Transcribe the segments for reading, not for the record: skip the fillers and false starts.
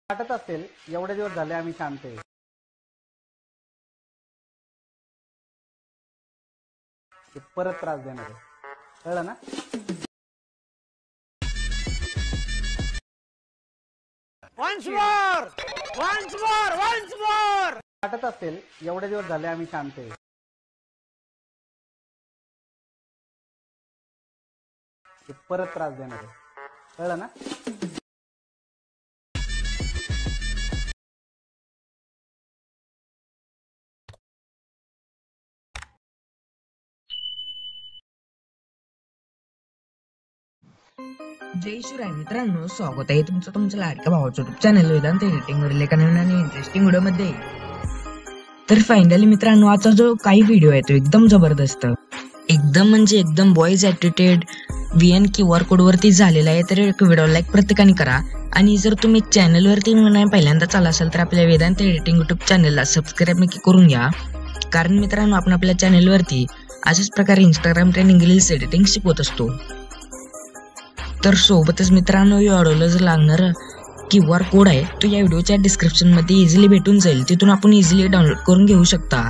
वाटत असेल एवढे दिवस झाले आम्ही शांत आहे, ते परत त्रास देणार आहे, कळलं ना? वाटत असेल एवढे दिवस झाले आम्ही शांत आहे, ते परत त्रास देणार आहे, कळलं ना? जय शिवराय मित्रांनो, स्वागत आहे तुमचं तुमच्या लाडक्या भावाचं युट्यूब चॅनल वेदांत एडिटिंग वरील एका नवीन आणि इंटरेस्टिंग व्हिडिओ मध्ये. तर फायनली मित्रांनो, आजचा जो काही व्हिडिओ आहे तो एकदम जबरदस्त, एकदम म्हणजे एकदम boys attitude VN QR code वरती झालेला आहे. तर व्हिडिओ लाईक प्रत्येकाने करा आणि जर तुम्ही चॅनल वरती पहिल्यांदा चाला असाल तर आपल्या वेदांत एडिटिंग युट्यूब चॅनलला सबस्क्राईब नक्की करून घ्या. कारण मित्रांनो, आपण आपल्या चॅनल वरती अशाच प्रकारे इंस्टाग्राम ट्रेंडिंग रील्स एडिटिंग शिकवत असतो. तर सोबतच मित्रांनो, या व्हिडिओला जर लागणार QR कोड आहे तो या व्हिडिओच्या डिस्क्रिप्शन मध्ये इझिली भेटून जाईल, तिथून आपण इझिली डाउनलोड करून घेऊ शकता.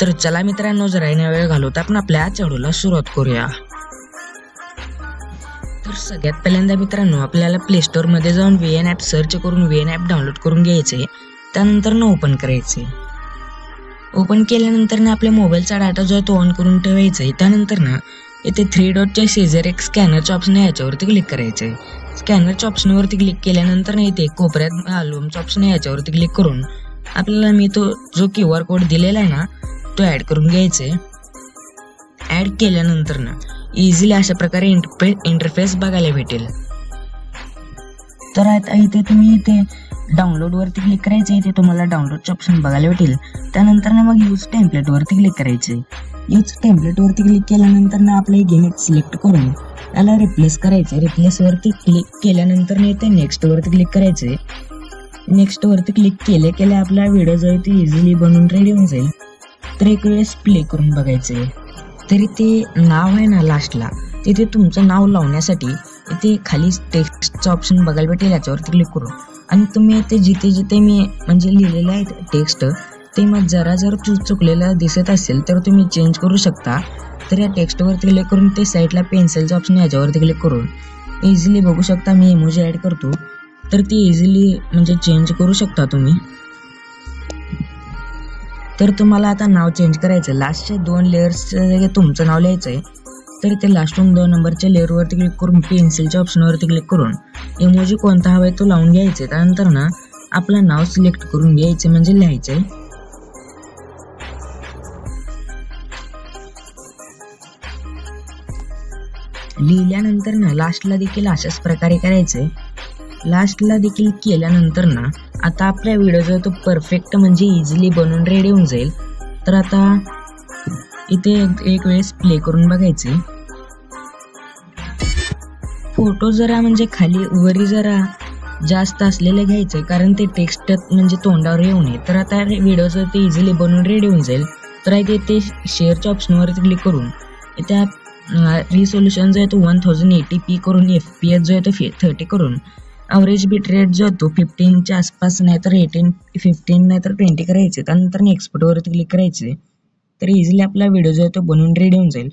तर चला मित्रांनो, जरा वेळ घालवता आपण आपल्या आजच्या व्हिडिओला सुरुवात करूया. तर सगळ्यात पहिल्यांदा मित्रांनो, आपल्याला प्ले स्टोर मध्ये जाऊन VN ॲप सर्च करून VN ॲप डाउनलोड करून घ्यायचे. त्यानंतर ओपन करायचे. ओपन केल्यानंतर आपल्या मोबाईलचा डाटा जो आहे तो ऑन करून ठेवायचा. त्यानंतर इथे 3 डॉटच्या शेजारी एक स्कॅनरचं ऑप्शन आहे, याच्यावरती क्लिक करायचं आहे. स्कॅनरच्या ऑप्शनवरती क्लिक केल्यानंतर इथे कोपऱ्यात अल्बमचं ऑप्शन आहे, याच्यावरती क्लिक करून आपल्याला मी तो जो QR कोड दिलेला आहे ना तो ऍड करून घ्यायचा आहे. ऍड केल्यानंतर इझिली अशा प्रकारे इंटरफेस बघायला भेटेल. तर आता इथे तुम्ही इथे डाउनलोड वरती क्लिक करायचे, इथे तुम्हाला डाउनलोडचे ऑप्शन बघायला भेटेल. त्यानंतर मग यूज टेम्पलेट वरती क्लिक करायचे. यूज टेम्पलेट वरती क्लिक केल्यानंतर आपलं एक इमेज सिलेक्ट करून त्याला रिप्लेस करायचे. रिप्लेस वरती क्लिक केल्यानंतर इथे नेक्स्ट वरती क्लिक करायचे. नेक्स्ट वरती क्लिक केल्या आपला व्हिडिओ जो आहे तो इझिली बनवून रेडी होऊन जाईल. तर एक वेळेस प्ले करून बघायचे. तरी ते नाव आहे ना लास्टला, तिथे तुमचं नाव लावण्यासाठी इथे खाली टेक्स्टचं ऑप्शन बघायला भेटेल, याच्यावरती क्लिक करून आणि तुम्ही इथे जिथे मी म्हणजे लिहिलेलं आहे टेक्स्ट ते मग जर चुकलेलं दिसत असेल तर तुम्ही चेंज करू शकता. तर या टेक्स्टवरती क्लिक करून ते साईडला पेन्सिलचं ऑप्शन याच्यावरती क्लिक करून इझिली बघू शकता मी इमोजी ॲड करतो. तर ती इझिली म्हणजे चेंज करू शकता तुम्ही. तर तुम्हाला आता नाव चेंज करायचं. लास्टच्या 2 लेअर्सच्या जागी तुमचं नाव लिहायचं आहे. तर ते लास्टून 2 नंबरच्या लेअरवरती क्लिक करून पेन्सिलच्या ऑप्शनवरती क्लिक करून इमोजी कोणता हवा आहे तो लावून घ्यायचे. त्यानंतर आपलं नाव सिलेक्ट करून घ्यायचे म्हणजे लिहायचंय. लिहिल्यानंतर लास्टला देखील अशाच प्रकारे करायचंय. लास्टला देखील केल्यानंतर आता आपला व्हिडिओ जो तो परफेक्ट म्हणजे इझिली बनवून रेडी होऊन जाईल. तर आता इथे एक वेळेस प्ले करून बघायचे. फोटो जरा म्हणजे खाली वरी जरा जास्त असलेले घ्यायचे, कारण ते टेक्स्ट म्हणजे तोंडावर येऊ नये. तर आता व्हिडिओ जो ते इझिली बनवून रेडी होऊन जाईल. तर इथे ते शेअरच्या ऑप्शनवरती क्लिक करून इथे रिसोल्युशन जो आहे तो 1080p करून FPS जो आहे तो 30 करून ॲव्हरेज बिट रेट जो आहे तो 15च्या आसपास नाहीतर 15 नाहीतर 20 करायचे. त्यानंतर एक्सपोर्टवरती क्लिक करायचे. तर इझिली आपला व्हिडिओ जो आहे तो बनवून रेडी होऊन जाईल.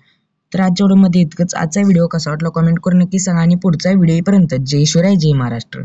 तर आजच्या व्हिडिओमध्ये इतकंच. आजचा व्हिडिओ कसा वाटला कमेंट करून नक्की सांगा आणि पुढचा व्हिडिओपर्यंत जय शिवराय, जय महाराष्ट्र.